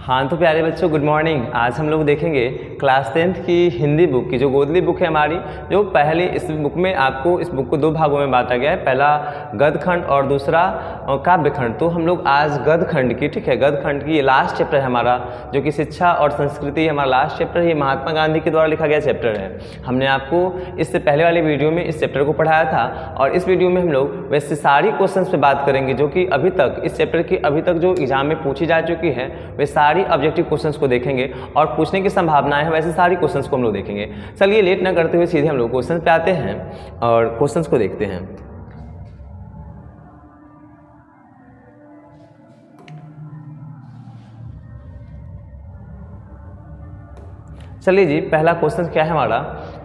हाँ तो प्यारे बच्चों, गुड मॉर्निंग। आज हम लोग देखेंगे क्लास 10th की हिंदी बुक की जो गोदली बुक है हमारी। जो पहले इस बुक में आपको इस बुक को दो भागों में बांटा गया है, पहला गद्य खंड और दूसरा काव्य खंड। तो हम लोग आज गद्य खंड की, ठीक है, गद्य खंड की ये लास्ट चैप्टर है हमारा, जो कि शिक्षा और संस्कृति हमारा लास्ट चैप्टर है। ये महात्मा गांधी के द्वारा लिखा गया चैप्टर है। हमने आपको इससे पहले वाले वीडियो में इस चैप्टर को पढ़ाया था और इस वीडियो में हम लोग वैसे सारी क्वेश्चन पे बात करेंगे जो कि अभी तक इस चैप्टर की अभी तक जो एग्जाम में पूछी जा चुकी है, वे सारी ऑब्जेक्टिव क्वेश्चंस को देखेंगे और पूछने की संभावनाएं है वैसे सारी क्वेश्चंस को हम लोग देखेंगे। चलिए लेट ना करते हुए सीधे हम लोग क्वेश्चन पे आते हैं और क्वेश्चंस को देखते हैं। चलिए जी, पहला क्वेश्चन क्या है हमारा।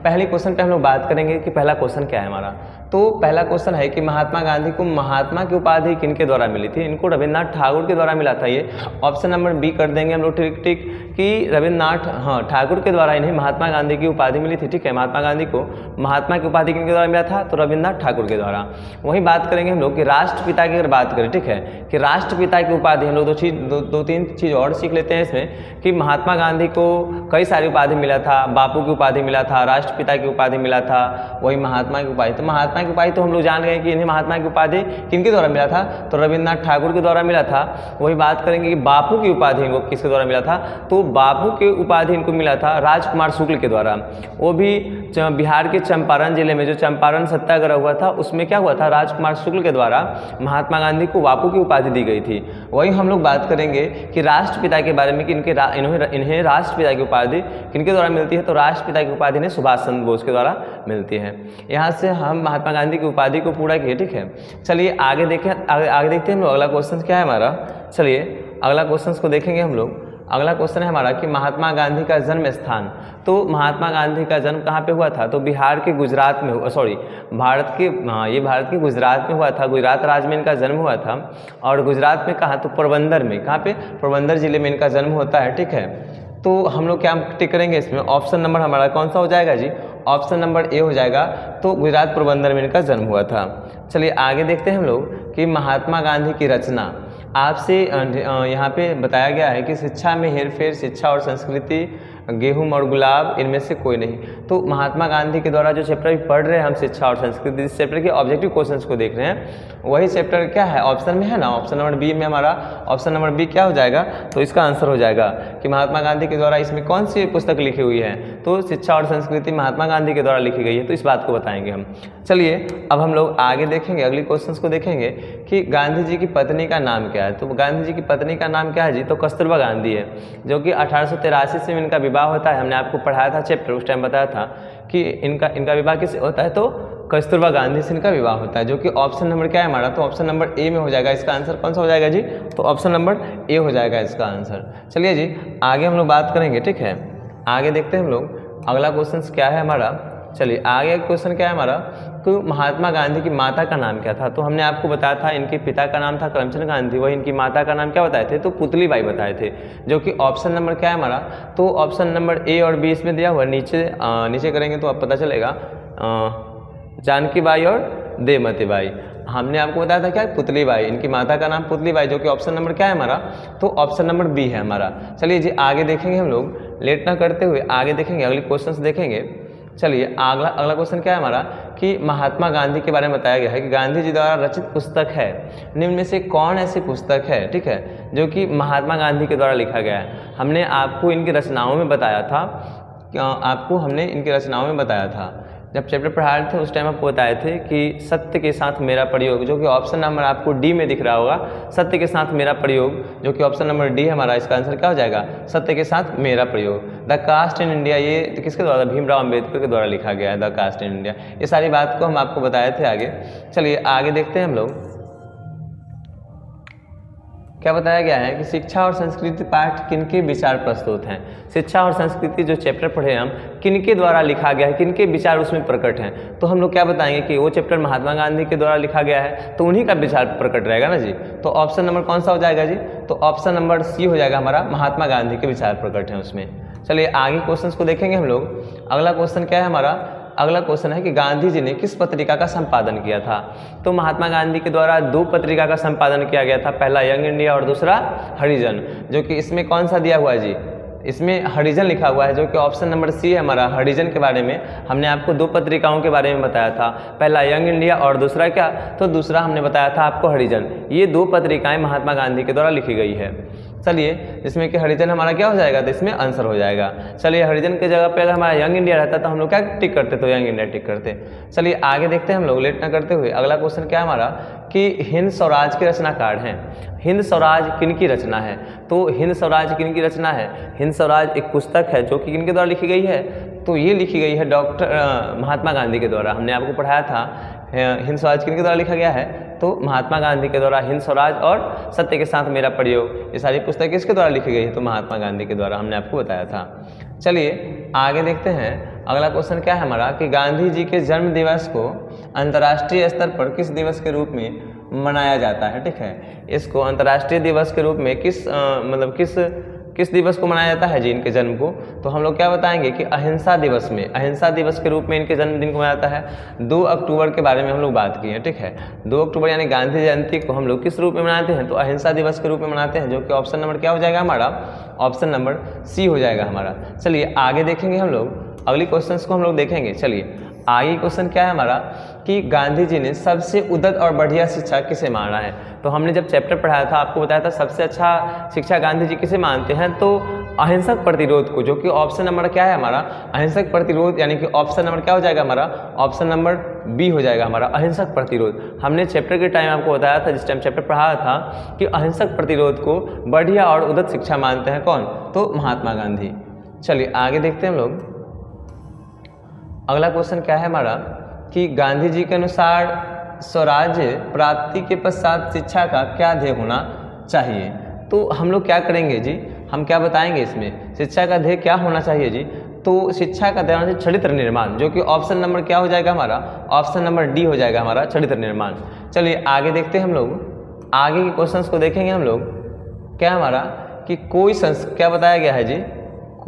पहले क्वेश्चन पे हम लोग बात करेंगे कि पहला क्वेश्चन क्या है हमारा। तो पहला क्वेश्चन है कि महात्मा गांधी को महात्मा की उपाधि किनके द्वारा मिली थी। इनको रविन्द्रनाथ ठाकुर के द्वारा मिला था। ये ऑप्शन नंबर बी कर देंगे हम लोग, ठीक ठीक, कि रविन्द्रनाथ ठाकुर के द्वारा इन्हें महात्मा गांधी की उपाधि मिली थी। ठीक है, महात्मा गांधी को महात्मा की उपाधि किनके द्वारा मिला था, तो रविन्द्रनाथ ठाकुर के द्वारा। वहीं बात करेंगे हम लोग कि राष्ट्रपिता की अगर बात करें, ठीक है, कि राष्ट्रपिता की उपाधि हम लोग दो तीन चीज़ और सीख लेते हैं इसमें कि महात्मा गांधी को कई सारी उपाधि मिला था। बापू की उपाधि मिला था, राष्ट्रपिता की उपाधि मिला था, वही महात्मा की उपाधि। तो महात्मा की उपाधि तो हम लोग जान गए कि इन्हें महात्मा की उपाधि किनके द्वारा मिला था, तो रविन्द्रनाथ ठाकुर के द्वारा मिला था। वही बात करेंगे कि बापू की उपाधि इनको किसके द्वारा मिला था, तो बापू की उपाधि इनको मिला था राजकुमार शुक्ल के द्वारा। वो भी बिहार के चंपारण जिले में जो चंपारण सत्याग्रह हुआ था उसमें क्या हुआ था, राजकुमार शुक्ल के द्वारा महात्मा गांधी को बापू की उपाधि दी गई थी। वही हम लोग बात करेंगे कि राष्ट्रपिता के बारे में कि इन्हें राष्ट्रपिता की उपाधि किनके द्वारा मिलती है, तो राष्ट्रपिता की उपाधि इन्हें सुभाष चंद्र बोस के द्वारा मिलती है। यहाँ से हम महात्मा गांधी की उपाधि को पूरा किए। ठीक है, चलिए आगे देखें, आगे देखते हैं हम लोग। अगला क्वेश्चन क्या है हमारा। चलिए अगला क्वेश्चन को देखेंगे हम लोग। अगला क्वेश्चन है हमारा कि महात्मा गांधी का जन्म स्थान। तो महात्मा गांधी का जन्म कहाँ पे हुआ था, तो बिहार के गुजरात में, भारत के गुजरात में हुआ था। गुजरात राज्य में इनका जन्म हुआ था और गुजरात में कहाँ, तो पोरबंदर में। कहाँ पे, पोरबंदर जिले में इनका जन्म होता है। ठीक है, तो हम लोग क्या टिक करेंगे इसमें, ऑप्शन नंबर हमारा कौन सा हो जाएगा जी, ऑप्शन नंबर ए हो जाएगा। तो गुजरात पोरबंदर में इनका जन्म हुआ था। चलिए आगे देखते हैं हम लोग कि महात्मा गांधी की रचना। आपसे यहाँ पे बताया गया है कि शिक्षा में हेरफेर, शिक्षा और संस्कृति, गेहूं और गुलाब, इनमें से कोई नहीं। तो महात्मा गांधी के द्वारा जो चैप्टर पढ़ रहे हैं हम, शिक्षा और संस्कृति, इस चैप्टर के ऑब्जेक्टिव क्वेश्चंस को देख रहे हैं। वही चैप्टर क्या है, ऑप्शन में है ना, ऑप्शन नंबर बी में हमारा ऑप्शन नंबर बी क्या हो जाएगा, तो इसका आंसर हो जाएगा कि महात्मा गांधी के द्वारा इसमें कौन सी पुस्तक लिखी हुई है, तो शिक्षा और संस्कृति महात्मा गांधी के द्वारा लिखी गई है। तो इस बात को बताएंगे हम। चलिए अब हम लोग आगे देखेंगे, अगली क्वेश्चन को देखेंगे कि गांधी जी की पत्नी का नाम क्या है। तो गांधी जी की पत्नी का नाम क्या है जी, तो कस्तूरबा गांधी है, जो कि 1883 से इनका विवाह होता है। हमने आपको पढ़ाया था चैप्टर, उस टाइम बताया था कि इनका विवाह किससे होता है, तो कस्तूरबा गांधी से इनका विवाह होता है, जो कि ऑप्शन नंबर क्या है हमारा, तो ऑप्शन नंबर ए में हो जाएगा। इसका आंसर कौन सा हो जाएगा जी, तो ऑप्शन नंबर ए हो जाएगा इसका आंसर। चलिए जी आगे हम लोग बात करेंगे। ठीक है, आगे देखते हैं हम लोग अगला क्वेश्चन क्या है हमारा। चलिए आगे क्वेश्चन क्या है हमारा, तो महात्मा गांधी की माता का नाम क्या था। तो हमने आपको बताया था इनके पिता का नाम था करमचंद गांधी, वही इनकी माता का नाम क्या बताए थे, तो पुतली बाई बताए थे, जो कि ऑप्शन नंबर क्या है हमारा, तो ऑप्शन नंबर ए और बी इसमें दिया हुआ है। नीचे करेंगे तो अब पता चलेगा, जानकी बाई और देवमती बाई। हमने आपको बताया था क्या, पुतली बाई, इनकी माता का नाम पुतली बाई, जो कि ऑप्शन नंबर क्या है हमारा, तो ऑप्शन नंबर बी है हमारा। चलिए जी आगे देखेंगे हम लोग, लेट ना करते हुए आगे देखेंगे, अगली क्वेश्चन देखेंगे। चलिए अगला क्वेश्चन क्या है हमारा कि महात्मा गांधी के बारे में बताया गया है कि गांधी जी द्वारा रचित पुस्तक है, निम्न में से कौन ऐसी पुस्तक है, ठीक है, जो कि महात्मा गांधी के द्वारा लिखा गया है। हमने आपको इनकी रचनाओं में बताया था, जब चैप्टर पढ़ा रहे थे उस टाइम आपको बताए थे कि सत्य के साथ मेरा प्रयोग, जो कि ऑप्शन नंबर आपको डी में दिख रहा होगा, सत्य के साथ मेरा प्रयोग, जो कि ऑप्शन नंबर डी है हमारा। इसका आंसर क्या हो जाएगा, सत्य के साथ मेरा प्रयोग। द कास्ट इन इंडिया, ये किसके द्वारा, भीमराव अम्बेडकर के द्वारा लिखा गया है, द कास्ट इन इंडिया। ये सारी बात को हम आपको बताए थे आगे। चलिए आगे देखते हैं हम लोग, क्या बताया गया है कि शिक्षा और संस्कृति पाठ किनके विचार प्रस्तुत हैं। शिक्षा और संस्कृति जो चैप्टर पढ़े हम, किनके द्वारा लिखा गया है, किनके विचार उसमें प्रकट हैं। तो हम लोग क्या बताएंगे कि वो चैप्टर महात्मा गांधी के द्वारा लिखा गया है, तो उन्हीं का विचार प्रकट रहेगा ना जी। तो ऑप्शन नंबर कौन सा हो जाएगा जी, तो ऑप्शन नंबर सी हो जाएगा हमारा, महात्मा गांधी के विचार प्रकट हैं उसमें। चलिए आगे क्वेश्चन को देखेंगे हम लोग। अगला क्वेश्चन क्या है हमारा अगला क्वेश्चन है कि गांधी जी ने किस पत्रिका का संपादन किया था। तो महात्मा गांधी के द्वारा 2 पत्रिका का संपादन किया गया था, पहला यंग इंडिया और दूसरा हरिजन, जो कि इसमें कौन सा दिया हुआ है जी, इसमें हरिजन लिखा हुआ है, जो कि ऑप्शन नंबर सी है हमारा। हरिजन के बारे में हमने आपको 2 पत्रिकाओं के बारे में बताया था, पहला यंग इंडिया और दूसरा क्या, तो दूसरा हमने बताया था आपको हरिजन। ये 2 पत्रिकाएं महात्मा गांधी के द्वारा लिखी गई है। चलिए, इसमें कि हरिजन हमारा क्या हो जाएगा, तो इसमें आंसर हो जाएगा। चलिए, हरिजन की जगह पे अगर हमारा यंग इंडिया रहता तो हम लोग क्या टिक करते, तो यंग इंडिया टिक करते। चलिए आगे देखते हैं हम लोग, लेट ना करते हुए। अगला क्वेश्चन क्या है हमारा कि हिंद स्वराज के रचनाकार हैं। हिंद स्वराज किन की रचना है। तो हिंद स्वराज किन की रचना है, हिंद स्वराज एक पुस्तक है जो कि किन के द्वारा लिखी गई है, तो ये लिखी गई है डॉक्टर महात्मा गांधी के द्वारा। हमने आपको पढ़ाया था हिंद स्वराज किन के द्वारा लिखा गया है, तो महात्मा गांधी के द्वारा। हिंद स्वराज और सत्य के साथ मेरा प्रयोग, ये सारी पुस्तक किसके द्वारा लिखी गई है, तो महात्मा गांधी के द्वारा, हमने आपको बताया था। चलिए आगे देखते हैं। अगला क्वेश्चन क्या है हमारा कि गांधी जी के जन्म दिवस को अंतर्राष्ट्रीय स्तर पर किस दिवस के रूप में मनाया जाता है। ठीक है, इसको अंतर्राष्ट्रीय दिवस के रूप में किस दिवस को मनाया जाता है जी, इनके जन्म को। तो हम लोग क्या बताएंगे कि अहिंसा दिवस में, अहिंसा दिवस के रूप में इनके जन्मदिन को मनाया जाता है। 2 अक्टूबर के बारे में हम लोग बात की है। ठीक है, 2 अक्टूबर यानी गांधी जयंती को हम लोग किस रूप में मनाते हैं, तो अहिंसा दिवस के रूप में मनाते हैं, जो कि ऑप्शन नंबर क्या हो जाएगा हमारा, ऑप्शन नंबर सी हो जाएगा हमारा। चलिए आगे देखेंगे हम लोग, अगली क्वेश्चन को हम लोग देखेंगे। चलिए आगे क्वेश्चन क्या है हमारा कि गांधी जी ने सबसे उद्दत और बढ़िया शिक्षा किसे माना है। तो हमने जब चैप्टर पढ़ाया था आपको बताया था सबसे अच्छा शिक्षा गांधी जी किसे मानते हैं, तो अहिंसक प्रतिरोध को, जो कि ऑप्शन नंबर क्या है हमारा, अहिंसक प्रतिरोध, यानी कि ऑप्शन नंबर क्या हो जाएगा हमारा, ऑप्शन नंबर बी हो जाएगा हमारा, अहिंसक प्रतिरोध। हमने चैप्टर के टाइम आपको बताया था, जिस टाइम चैप्टर पढ़ाया था, कि अहिंसक प्रतिरोध को बढ़िया और उद्दत शिक्षा मानते हैं कौन, तो महात्मा गांधी। चलिए आगे देखते हैं हम लोग। अगला क्वेश्चन क्या है हमारा कि गांधी जी के अनुसार स्वराज्य प्राप्ति के पश्चात शिक्षा का क्या ध्येय होना चाहिए। तो हम लोग क्या करेंगे जी, हम क्या बताएंगे इसमें, शिक्षा का ध्येय क्या होना चाहिए जी, तो शिक्षा का ध्येय होना चरित्र निर्माण, जो कि ऑप्शन नंबर क्या हो जाएगा हमारा, ऑप्शन नंबर डी हो जाएगा हमारा, चरित्र निर्माण। चलिए आगे देखते हैं हम लोग, आगे के क्वेश्चंस को देखेंगे हम लोग। क्या हमारा कि क्या बताया गया है जी,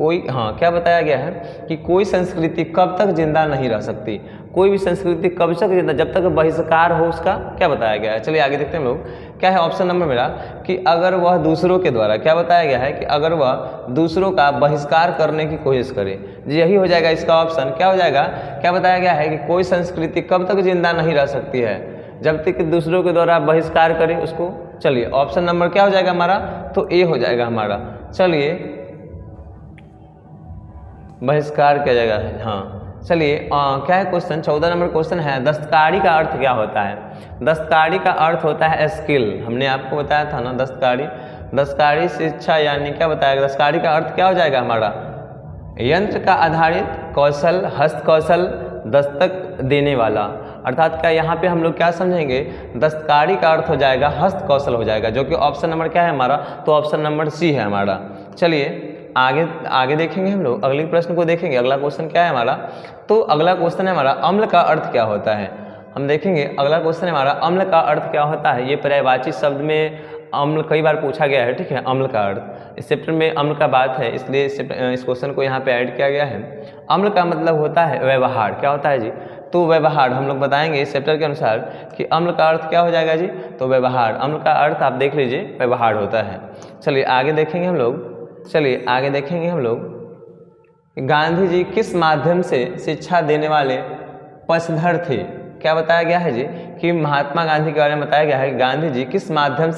क्या बताया गया है कि कोई संस्कृति कब तक जिंदा नहीं रह सकती। कोई भी संस्कृति कब तक जिंदा, जब तक बहिष्कार हो उसका, क्या बताया गया है। चलिए आगे देखते हैं हम लोग। क्या है ऑप्शन नंबर मेरा कि अगर वह दूसरों के द्वारा, क्या बताया गया है कि अगर वह दूसरों का बहिष्कार करने की कोशिश करे, जी यही हो जाएगा इसका ऑप्शन। क्या हो जाएगा, क्या बताया गया है कि कोई संस्कृति कब तक जिंदा नहीं रह सकती है, जब तक दूसरों के द्वारा बहिष्कार करे उसको। चलिए ऑप्शन नंबर क्या हो जाएगा हमारा, तो ए हो जाएगा हमारा। चलिए बहिष्कार किया जाएगा, हाँ। चलिए क्या है क्वेश्चन, 14 नंबर क्वेश्चन है, दस्तकारी का अर्थ क्या होता है। दस्तकारी का अर्थ होता है स्किल। हमने आपको बताया था ना, दस्तकारी शिक्षा, यानी क्या बताया गया, दस्तकारी का अर्थ क्या हो जाएगा हमारा, यंत्र का आधारित कौशल, हस्त कौशल, दस्तक देने वाला। अर्थात क्या यहाँ पे हम लोग क्या समझेंगे, दस्तकारी का अर्थ हो जाएगा हस्त कौशल हो जाएगा, जो कि ऑप्शन नंबर क्या है हमारा, तो ऑप्शन नंबर सी है हमारा। चलिए आगे देखेंगे हम लोग, अगले प्रश्न को देखेंगे। अगला क्वेश्चन क्या है हमारा, तो अगला क्वेश्चन है हमारा अम्ल का अर्थ क्या होता है। हम देखेंगे अगला क्वेश्चन है हमारा अम्ल का अर्थ क्या होता है। ये पर्यायवाची शब्द में अम्ल कई बार पूछा गया है। ठीक है, अम्ल का अर्थ, इस चैप्टर में अम्ल का बात है, इसलिए इस क्वेश्चन को यहाँ पे ऐड किया गया है। अम्ल का मतलब होता है व्यवहार। क्या होता है जी, तो व्यवहार। हम लोग बताएंगे इस चैप्टर के अनुसार कि अम्ल का अर्थ क्या हो जाएगा जी, तो व्यवहार। अम्ल का अर्थ आप देख लीजिए व्यवहार होता है। चलिए आगे देखेंगे हम लोग, गांधी जी किस माध्यम से शिक्षा देने वाले पक्षधर थे। क्या बताया गया है जी कि महात्मा गांधी के बारे में बताया गया है कि गांधी जी किस माध्यम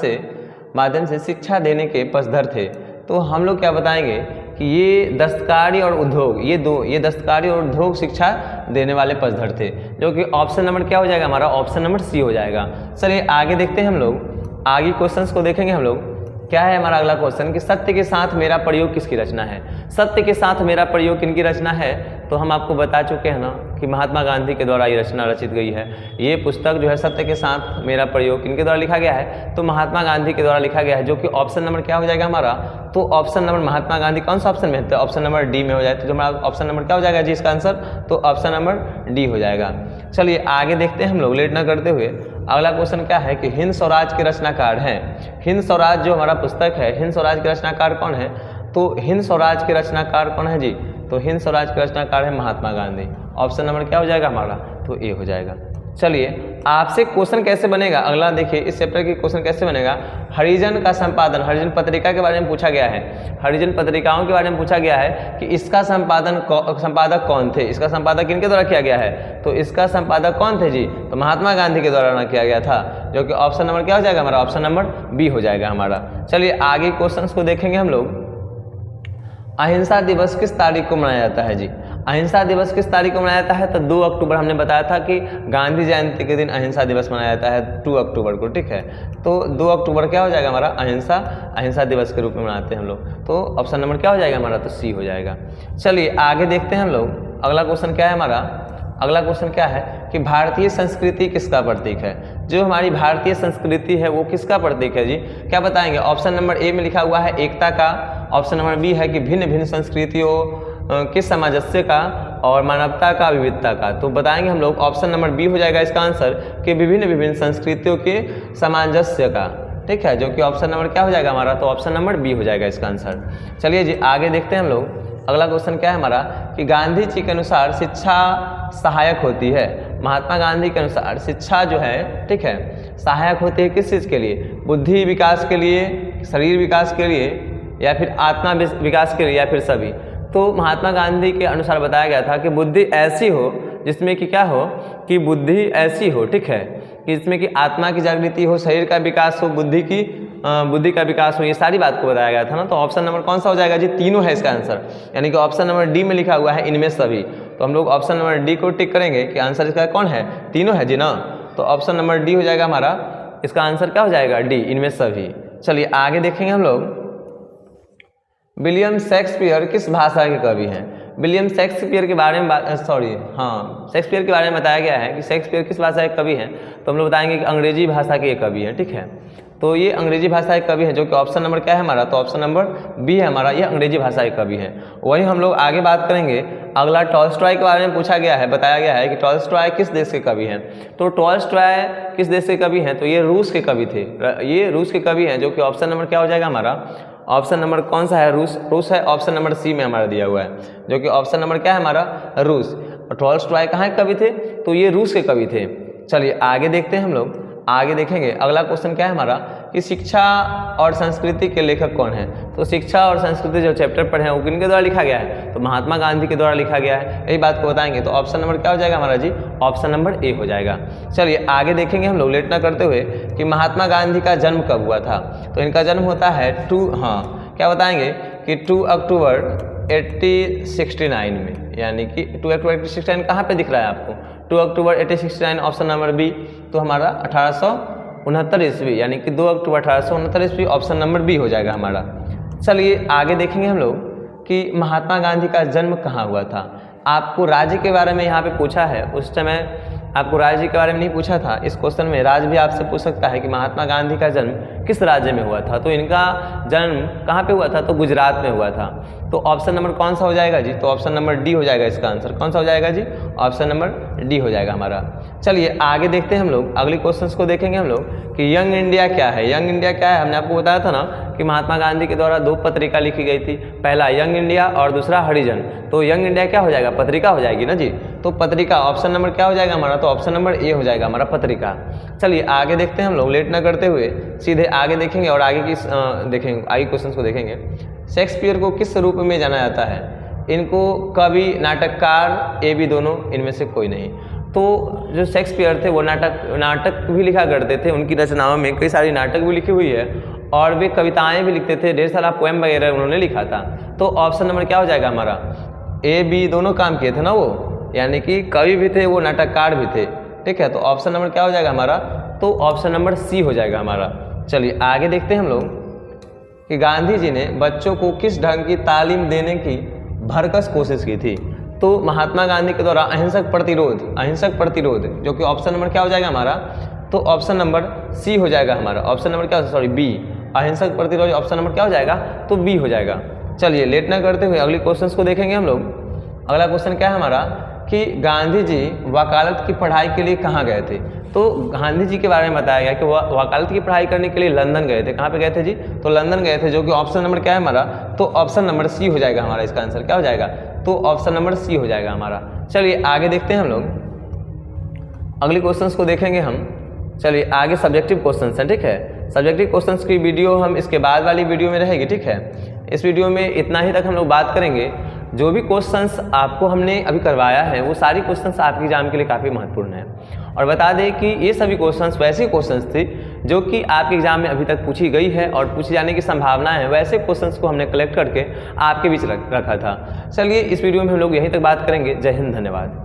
से शिक्षा देने के पक्षधर थे। तो हम लोग क्या बताएंगे कि ये दस्तकारी और उद्योग, ये दस्तकारी और उद्योग शिक्षा देने वाले पक्षधर थे, जो कि ऑप्शन नंबर क्या हो जाएगा हमारा, ऑप्शन नंबर सी हो जाएगा। चलिए आगे देखते हैं हम लोग, आगे क्वेश्चंस को देखेंगे हम लोग। क्या है हमारा अगला क्वेश्चन कि सत्य के साथ मेरा प्रयोग किसकी रचना है। सत्य के साथ मेरा प्रयोग किनकी रचना है, तो हम आपको बता चुके हैं ना कि महात्मा गांधी के द्वारा ये रचना रचित गई है। ये पुस्तक जो है सत्य के साथ मेरा प्रयोग किनके द्वारा लिखा गया है, तो महात्मा गांधी के द्वारा लिखा गया है, जो कि ऑप्शन नंबर क्या हो जाएगा हमारा, तो ऑप्शन नंबर महात्मा गांधी कौन सा ऑप्शन में है, तो ऑप्शन नंबर डी में हो जाए, तो जो हमारा ऑप्शन नंबर क्या हो जाएगा जी इसका आंसर, तो ऑप्शन नंबर डी हो जाएगा। चलिए आगे देखते हैं हम लोग, लेट ना करते हुए। अगला क्वेश्चन क्या है कि हिंद स्वराज के रचनाकार हैं। हिंद स्वराज जो हमारा पुस्तक है, हिंद स्वराज के रचनाकार कौन है, तो हिंद स्वराज के रचनाकार कौन है जी, तो हिंद स्वराज के रचनाकार है महात्मा गांधी। ऑप्शन नंबर क्या हो जाएगा हमारा, तो ए हो जाएगा। चलिए आपसे क्वेश्चन कैसे बनेगा, अगला देखिए इस चैप्टर की क्वेश्चन कैसे बनेगा। हरिजन का संपादन, हरिजन पत्रिका के बारे में पूछा गया है, हरिजन पत्रिकाओं के बारे में पूछा गया है कि इसका संपादक कौन थे, इसका संपादक किनके द्वारा किया गया है, तो इसका संपादक कौन थे जी, तो महात्मा गांधी के द्वारा ना किया गया था, जो कि ऑप्शन नंबर क्या हो जाएगा हमारा, ऑप्शन नंबर बी हो जाएगा हमारा। चलिए आगे क्वेश्चन को देखेंगे हम लोग। अहिंसा दिवस किस तारीख को मनाया जाता है जी, अहिंसा दिवस किस तारीख को मनाया जाता है, तो 2 अक्टूबर। हमने बताया था कि गांधी जयंती के दिन अहिंसा दिवस मनाया जाता है 2 अक्टूबर को, ठीक है। तो 2 अक्टूबर क्या हो जाएगा हमारा, अहिंसा दिवस के रूप में मनाते हैं हम लोग, तो ऑप्शन नंबर क्या हो जाएगा हमारा, तो सी हो जाएगा। चलिए आगे देखते हैं हम लोग, अगला क्वेश्चन क्या है हमारा, अगला क्वेश्चन क्या है कि भारतीय संस्कृति किसका प्रतीक है, जो हमारी भारतीय संस्कृति है वो किसका प्रतीक है जी, क्या बताएंगे। ऑप्शन नंबर ए में लिखा हुआ है एकता का, ऑप्शन नंबर बी है कि भिन्न भिन्न संस्कृतियों के सामंजस्य का, और मानवता का, विविधता का। तो बताएंगे हम लोग ऑप्शन नंबर बी हो जाएगा इसका आंसर कि विभिन्न संस्कृतियों के सामंजस्य का, ठीक है, जो कि ऑप्शन नंबर क्या हो जाएगा हमारा, तो ऑप्शन नंबर बी हो जाएगा इसका आंसर। चलिए जी आगे देखते हैं हम लोग, अगला क्वेश्चन क्या है हमारा कि गांधी जी के अनुसार शिक्षा सहायक होती है, महात्मा गांधी के अनुसार शिक्षा जो है, ठीक है, सहायक होती है किस चीज़ के लिए, बुद्धि विकास के लिए, शरीर विकास के लिए, या फिर आत्मा विकास के लिए, या फिर सभी। तो महात्मा गांधी के अनुसार बताया गया था कि बुद्धि ऐसी हो जिसमें कि क्या हो, कि बुद्धि ऐसी हो, ठीक है, कि इसमें कि आत्मा की जागृति हो, शरीर का विकास हो, बुद्धि का विकास हो, ये सारी बात को बताया गया था ना। तो ऑप्शन नंबर कौन सा हो जाएगा जी, तीनों है इसका आंसर, यानी कि ऑप्शन नंबर डी में लिखा हुआ है इनमें सभी। तो हम लोग ऑप्शन नंबर डी को टिक करेंगे कि आंसर इसका कौन है, तीनों है जी ना। तो ऑप्शन नंबर डी हो जाएगा हमारा, इसका आंसर क्या हो जाएगा, डी, इनमें सभी। चलिए आगे देखेंगे हम लोग, विलियम शेक्सपियर किस भाषा के कवि हैं। विलियम शेक्सपियर के बारे में शेक्सपियर के बारे में बताया गया है कि शेक्सपियर किस भाषा के कवि हैं, तो हम लोग बताएंगे कि अंग्रेजी भाषा के कवि हैं, ठीक है। तो ये अंग्रेजी भाषा के कवि है, जो कि ऑप्शन नंबर क्या है हमारा, तो ऑप्शन नंबर बी है हमारा, ये अंग्रेजी भाषा के कवि है। वही हम लोग आगे बात करेंगे, अगला टॉल्स्टॉय के बारे में पूछा गया है, बताया गया है कि टॉल्स्टॉय किस देश के कवि हैं। तो टॉल्स्टॉय किस देश के कवि हैं, तो ये रूस के कवि थे, ये रूस के कवि हैं, जो कि ऑप्शन नंबर क्या हो जाएगा हमारा, ऑप्शन नंबर कौन सा है, रूस है, ऑप्शन नंबर सी में हमारा दिया हुआ है, जो कि ऑप्शन नंबर क्या है हमारा, रूस। और टॉल्स्टॉय कहाँ के कवि थे, तो ये रूस के कवि थे। चलिए आगे देखते हैं हम लोग, आगे देखेंगे अगला क्वेश्चन क्या है हमारा कि शिक्षा और संस्कृति के लेखक कौन है। तो शिक्षा और संस्कृति जो चैप्टर पढ़े हैं वो किनके द्वारा लिखा गया है, तो महात्मा गांधी के द्वारा लिखा गया है, यही बात को बताएंगे। तो ऑप्शन नंबर क्या हो जाएगा हमारा जी, ऑप्शन नंबर ए हो जाएगा। चलिए आगे देखेंगे हम लोग लेट ना करते हुए कि महात्मा गांधी का जन्म कब हुआ था। तो इनका जन्म होता है क्या बताएंगे कि 2 अक्टूबर 1869 में, यानी कि 2 अक्टूबर 1869 कहाँ पे दिख रहा है आपको, 2 अक्टूबर 1869 ऑप्शन नंबर बी। तो हमारा 1869 ईस्वी, यानी कि 2 अक्टूबर 1869 ईस्वी, ऑप्शन नंबर बी हो जाएगा हमारा। चलिए आगे देखेंगे हम लोग कि महात्मा गांधी का जन्म कहाँ हुआ था। आपको राज्य के बारे में यहाँ पे पूछा है, उस समय आपको राज्य के बारे में नहीं पूछा था। इस क्वेश्चन में राज्य भी आपसे पूछ सकता है कि महात्मा गांधी का जन्म किस राज्य में हुआ था। तो इनका जन्म कहाँ पे हुआ था, तो गुजरात में हुआ था। तो ऑप्शन नंबर कौन सा हो जाएगा जी, तो ऑप्शन नंबर डी हो जाएगा इसका आंसर। कौन सा हो जाएगा जी, ऑप्शन नंबर डी हो जाएगा हमारा। चलिए आगे देखते हैं हम लोग, अगले क्वेश्चंस को देखेंगे हम लोग कि यंग इंडिया क्या है। यंग इंडिया क्या है, हमने आपको बताया था ना कि महात्मा गांधी के द्वारा 2 पत्रिका लिखी गई थी, पहला यंग इंडिया और दूसरा हरिजन। तो यंग इंडिया क्या हो जाएगा, पत्रिका हो जाएगी ना जी। तो पत्रिका ऑप्शन नंबर क्या हो जाएगा हमारा, तो ऑप्शन नंबर ए हो जाएगा हमारा, पत्रिका। चलिए आगे देखते हैं हम लोग, लेट ना करते हुए सीधे आगे देखेंगे और आगे की देखेंगे, आगे क्वेश्चन को देखेंगे। शेक्सपियर को किस रूप में जाना जाता है। इनको कवि, नाटककार, ए बी दोनों, इनमें से कोई नहीं। तो जो शेक्सपियर थे वो नाटक भी लिखा करते थे, उनकी रचनाओं में कई सारी नाटक भी लिखी हुई है और वे कविताएं भी लिखते थे, ढेर सारा पोएम वगैरह उन्होंने लिखा था। तो ऑप्शन नंबर क्या हो जाएगा हमारा, ए बी दोनों काम किए थे ना वो, यानी कि कवि भी थे वो, नाटककार भी थे, ठीक है। तो ऑप्शन नंबर क्या हो जाएगा हमारा, तो ऑप्शन नंबर सी हो जाएगा हमारा। चलिए आगे देखते हैं हम लोग कि गांधी जी ने बच्चों को किस ढंग की तालीम देने की भरकस कोशिश की थी। तो महात्मा गांधी के द्वारा अहिंसक प्रतिरोध, जो कि ऑप्शन नंबर क्या हो जाएगा हमारा, तो ऑप्शन नंबर सी हो जाएगा हमारा। ऑप्शन नंबर क्या, सॉरी बी, अहिंसक प्रतिरोध, ऑप्शन नंबर क्या हो जाएगा, तो बी हो जाएगा। चलिए लेट ना करते हुए अगले क्वेश्चन को देखेंगे हम लोग। अगला क्वेश्चन क्या है हमारा कि गांधी जी वकालत की पढ़ाई के लिए कहाँ गए थे। तो गांधी जी के बारे में बताया गया कि वह वकालत की पढ़ाई करने के लिए लंदन गए थे। कहाँ पे गए थे जी? तो लंदन गए थे, जो कि ऑप्शन नंबर क्या है हमारा? तो ऑप्शन नंबर सी हो जाएगा हमारा। इसका आंसर क्या हो जाएगा? तो ऑप्शन नंबर सी हो जाएगा हमारा। चलिए आगे देखते हैं हम लोग, अगले क्वेश्चंस को देखेंगे हम। चलिए आगे सब्जेक्टिव क्वेश्चंस हैं, ठीक है। सब्जेक्टिव क्वेश्चंस की वीडियो हम इसके बाद वाली वीडियो में रहेगी, ठीक है। इस वीडियो में इतना ही तक हम लोग बात करेंगे। जो भी क्वेश्चंस आपको हमने अभी करवाया है वो सारी क्वेश्चंस आपके एग्जाम के लिए काफ़ी महत्वपूर्ण है। और बता दें कि ये सभी क्वेश्चंस वैसे क्वेश्चंस थे जो कि आपके एग्जाम में अभी तक पूछी गई है और पूछे जाने की संभावना है। वैसे क्वेश्चंस को हमने कलेक्ट करके आपके बीच रखा था। चलिए इस वीडियो में हम लोग यहीं तक बात करेंगे। जय हिंद, धन्यवाद।